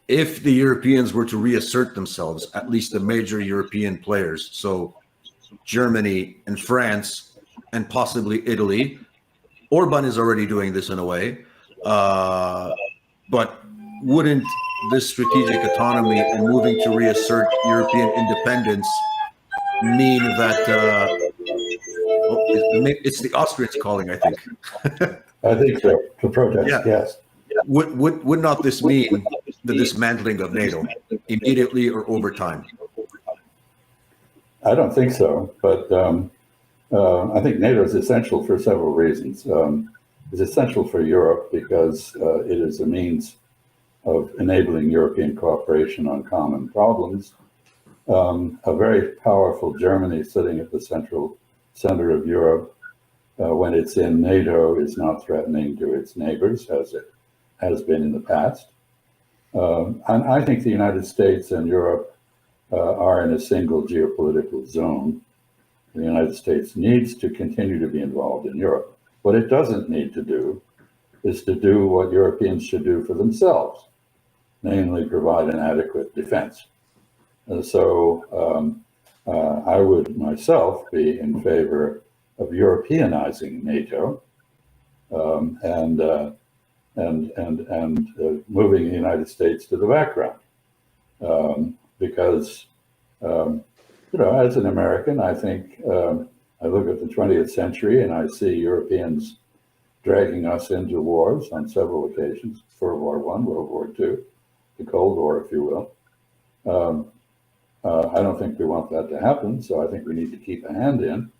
If the Europeans were to reassert themselves, at least the major European players, so Germany and France and possibly Italy, Orban is already doing this in a way, but wouldn't this strategic autonomy and moving to reassert European independence mean that it's the Austrians calling, I think. I think so, to protest, Yeah. yes. Would not this mean the dismantling of NATO immediately or over time? I don't think so, but I think NATO is essential for several reasons. It's essential for Europe because it is a means of enabling European cooperation on common problems. A very powerful Germany sitting at the center of Europe, when it's in NATO, is not threatening to its neighbors as it has been in the past. And I think the United States and Europe are in a single geopolitical zone. The United States needs to continue to be involved in Europe. What it doesn't need to do is to do what Europeans should do for themselves, namely provide an adequate defense. So I would myself be in favor of Europeanizing NATO and moving the United States to the background, because as an American, I think I look at the 20th century and I see Europeans dragging us into wars on several occasions: World War I, World War II, the Cold War, if you will. I don't think we want that to happen, so I think we need to keep a hand in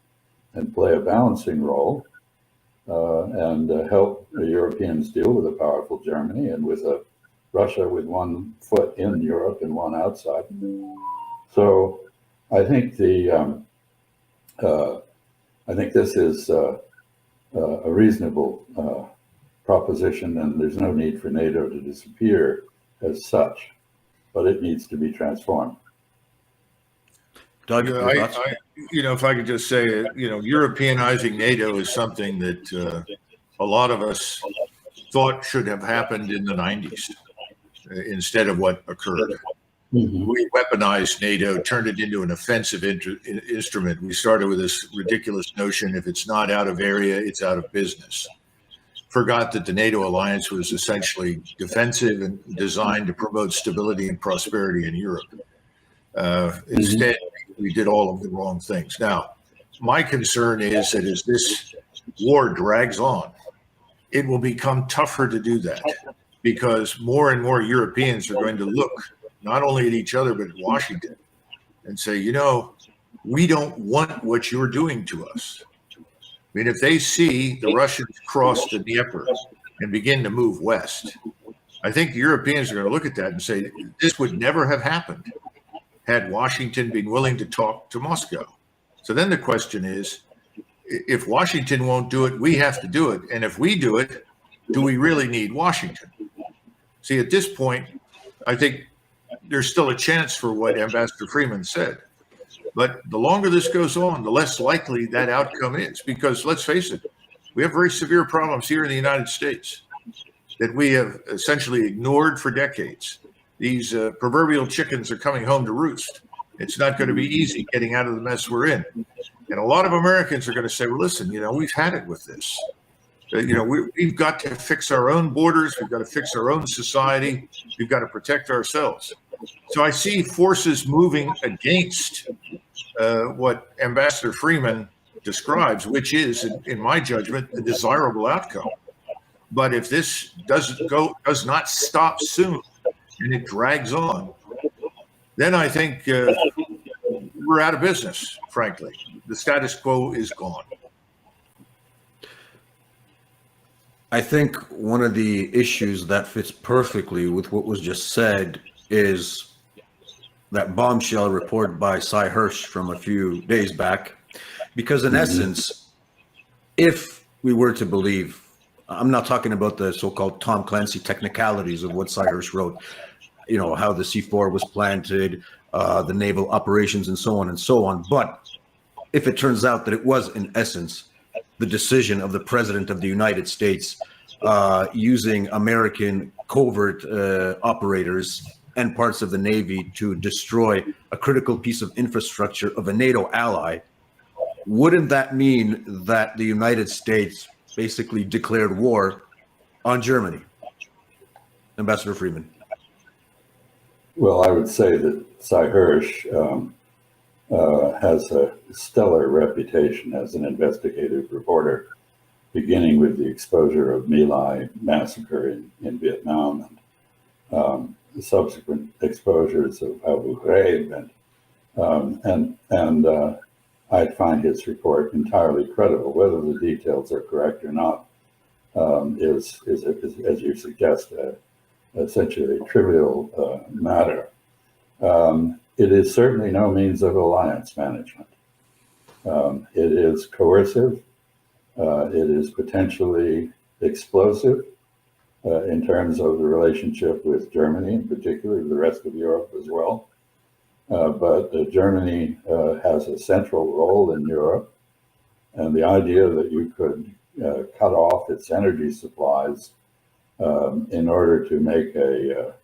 and play a balancing role and help the Europeans deal with a powerful Germany and with a Russia with one foot in Europe and one outside. So I think I think this is a reasonable proposition, and there's no need for NATO to disappear as such, but it needs to be transformed. Doug, if I could just say, Europeanizing NATO is something that a lot of us thought should have happened in the 90s instead of what occurred. Mm-hmm. We weaponized NATO, turned it into an offensive instrument. We started with this ridiculous notion: if it's not out of area, it's out of business. Forgot that the NATO alliance was essentially defensive and designed to promote stability and prosperity in Europe. Instead, we did all of the wrong things. Now, my concern is that as this war drags on, it will become tougher to do that because more and more Europeans are going to look not only at each other, but at Washington and say, we don't want what you're doing to us. I mean, if they see the Russians cross the Dnieper and begin to move west, I think the Europeans are going to look at that and say, this would never have happened had Washington been willing to talk to Moscow. So then the question is, if Washington won't do it, we have to do it. And if we do it, do we really need Washington? See, at this point, I think there's still a chance for what Ambassador Freeman said. But the longer this goes on, the less likely that outcome is. Because let's face it, we have very severe problems here in the United States that we have essentially ignored for decades. These proverbial chickens are coming home to roost. It's not going to be easy getting out of the mess we're in. And a lot of Americans are going to say, well, listen, we've had it with this. We've got to fix our own borders. We've got to fix our own society. We've got to protect ourselves. So I see forces moving against what Ambassador Freeman describes, which is, in my judgment, the desirable outcome. But if this does not stop soon and it drags on, then I think we're out of business, frankly. The status quo is gone. I think one of the issues that fits perfectly with what was just said is that bombshell report by Cy Hirsch from a few days back. Because in essence, if we were to believe, I'm not talking about the so-called Tom Clancy technicalities of what Cy Hirsch wrote, how the C4 was planted, the naval operations and so on. But if it turns out that it was, in essence, the decision of the President of the United States using American covert operators and parts of the Navy to destroy a critical piece of infrastructure of a NATO ally, wouldn't that mean that the United States basically declared war on Germany? Ambassador Freeman. Well, I would say that Cy Hirsch has a stellar reputation as an investigative reporter, beginning with the exposure of My Lai massacre in Vietnam and the subsequent exposures of Abu Ghraib, and I find his report entirely credible. Whether the details are correct or not is as you suggest, essentially a trivial matter. It is certainly no means of alliance management. It is coercive. It is potentially explosive in terms of the relationship with Germany, in particular, the rest of Europe as well. But Germany has a central role in Europe, and the idea that you could cut off its energy supplies in order to make a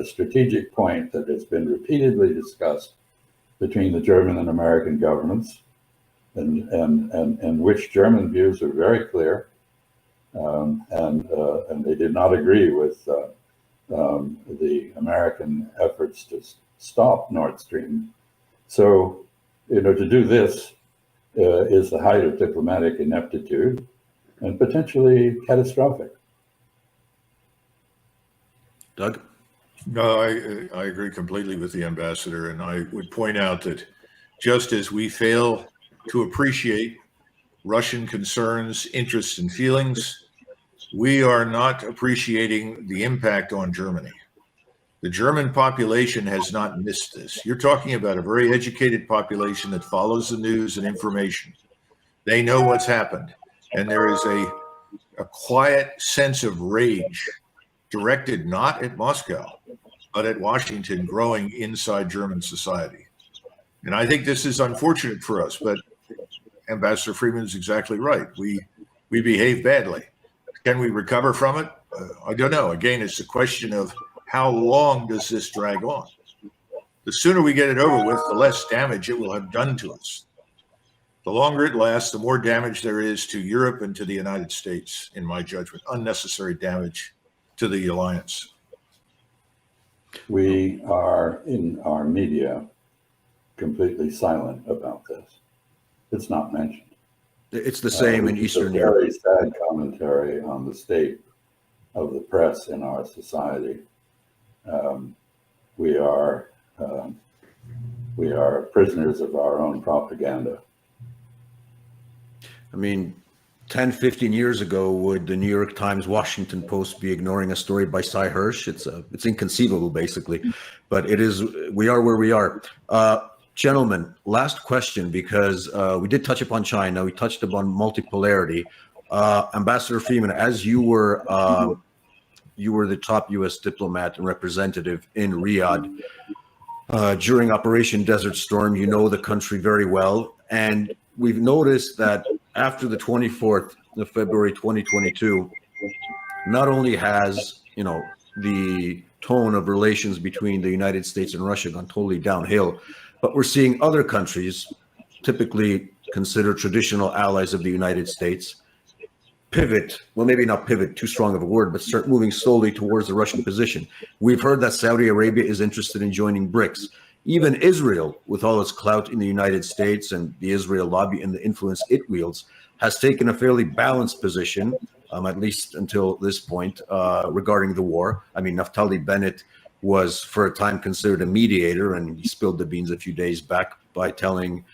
strategic point that has been repeatedly discussed between the German and American governments, and which German views are very clear, and they did not agree with the American efforts to stop Nord Stream. So, to do this is the height of diplomatic ineptitude and potentially catastrophic. Doug? No, I agree completely with the ambassador, and I would point out that just as we fail to appreciate Russian concerns, interests, and feelings, we are not appreciating the impact on Germany. The German population has not missed this. You're talking about a very educated population that follows the news and information. They know what's happened, and there is a quiet sense of rage directed not at Moscow, but at Washington growing inside German society. And I think this is unfortunate for us, but Ambassador Freeman is exactly right. We behave badly. Can we recover from it? I don't know. Again, it's a question of how long does this drag on? The sooner we get it over with, the less damage it will have done to us. The longer it lasts, the more damage there is to Europe and to the United States, in my judgment, unnecessary damage to the alliance. We are, in our media, completely silent about this. It's not mentioned. It's the same in Eastern Europe. Europe. It's a very sad commentary on the state of the press in our society. We are We are prisoners of our own propaganda. I mean, 10, 15 years ago, would the New York Times, Washington Post be ignoring a story by Cy Hirsch? It's inconceivable, basically. But it is, we are where we are. Gentlemen, last question, because we did touch upon China. We touched upon multipolarity. Ambassador Freeman, as you were the top U.S. diplomat and representative in Riyadh during Operation Desert Storm. You know the country very well. And we've noticed that after the 24th of February 2022, not only has, the tone of relations between the United States and Russia gone totally downhill, but we're seeing other countries, typically considered traditional allies of the United States, pivot, well, maybe not pivot, too strong of a word, but start moving slowly towards the Russian position. We've heard that Saudi Arabia is interested in joining BRICS. Even Israel, with all its clout in the United States and the Israel lobby and the influence it wields, has taken a fairly balanced position, at least until this point, regarding the war. I mean, Naftali Bennett was for a time considered a mediator, and he spilled the beans a few days back by telling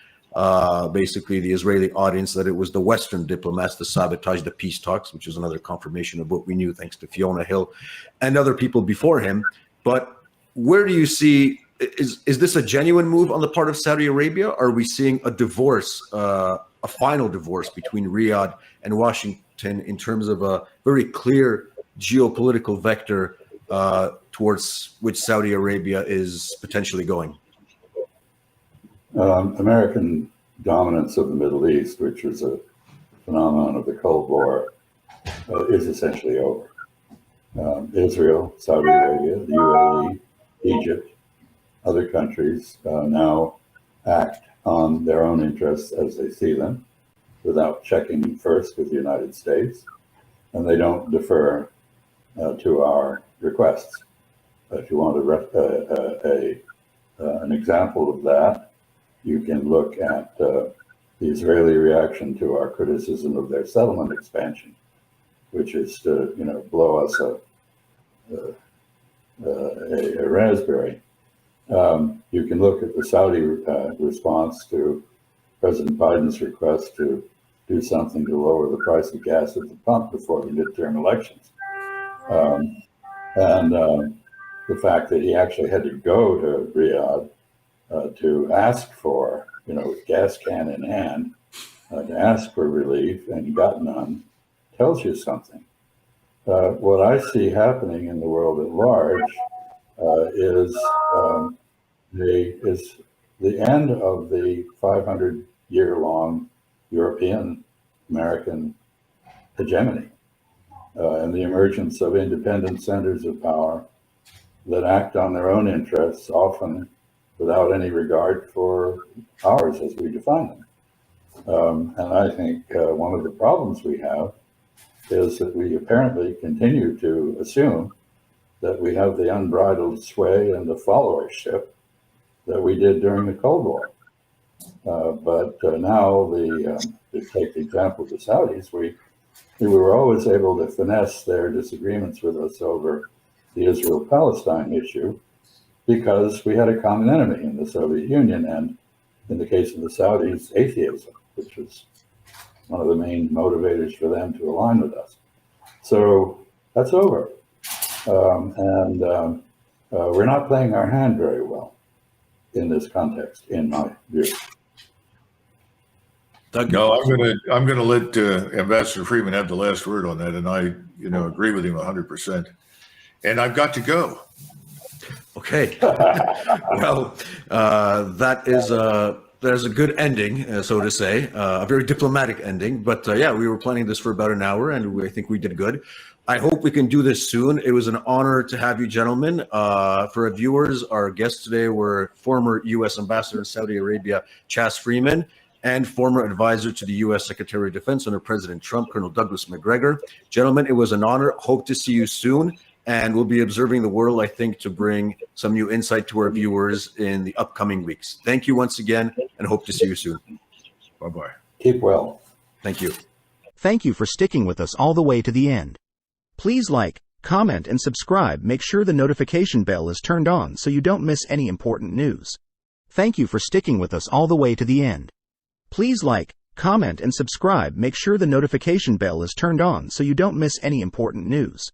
basically the Israeli audience that it was the Western diplomats that sabotaged the peace talks, which is another confirmation of what we knew thanks to Fiona Hill and other people before him. But where do you see, is this a genuine move on the part of Saudi Arabia? Or are we seeing a divorce, a final divorce between Riyadh and Washington in terms of a very clear geopolitical vector towards which Saudi Arabia is potentially going? American dominance of the Middle East, which was a phenomenon of the Cold War, is essentially over. Israel, Saudi Arabia, the UAE, Egypt, other countries now act on their own interests as they see them, without checking first with the United States, and they don't defer to our requests. If you want an example of that, you can look at the Israeli reaction to our criticism of their settlement expansion, which is to, blow us a raspberry. You can look at the Saudi response to President Biden's request to do something to lower the price of gas at the pump before the midterm elections. And the fact that he actually had to go to Riyadh to ask for, with gas can in hand, to ask for relief and got none, tells you something. What I see happening in the world at large is the end of the 500-year-long European-American hegemony and the emergence of independent centers of power that act on their own interests, often without any regard for ours as we define them. And I think one of the problems we have is that we apparently continue to assume that we have the unbridled sway and the followership that we did during the Cold War. But now, to take the example of the Saudis, we were always able to finesse their disagreements with us over the Israel-Palestine issue because we had a common enemy in the Soviet Union, and in the case of the Saudis, atheism, which was one of the main motivators for them to align with us. So that's over. We're not playing our hand very well in this context, in my view. No, I'm gonna let Ambassador Freeman have the last word on that, and I, agree with him 100%. And I've got to go. Okay. Well, there's a good ending, so to say, a very diplomatic ending. But yeah, we were planning this for about an hour, and I think we did good. I hope we can do this soon. It was an honor to have you, gentlemen. For our viewers, our guests today were former U.S. Ambassador in Saudi Arabia, Chas Freeman, and former advisor to the U.S. Secretary of Defense under President Trump, Colonel Douglas Macgregor. Gentlemen, it was an honor. Hope to see you soon. And we'll be observing the world, I think, to bring some new insight to our viewers in the upcoming weeks. Thank you once again, and hope to see you soon. Bye-bye. Keep well. Thank you. Thank you for sticking with us all the way to the end. Please like, comment, and subscribe. Make sure the notification bell is turned on so you don't miss any important news. Thank you for sticking with us all the way to the end. Please like, comment, and subscribe. Make sure the notification bell is turned on so you don't miss any important news.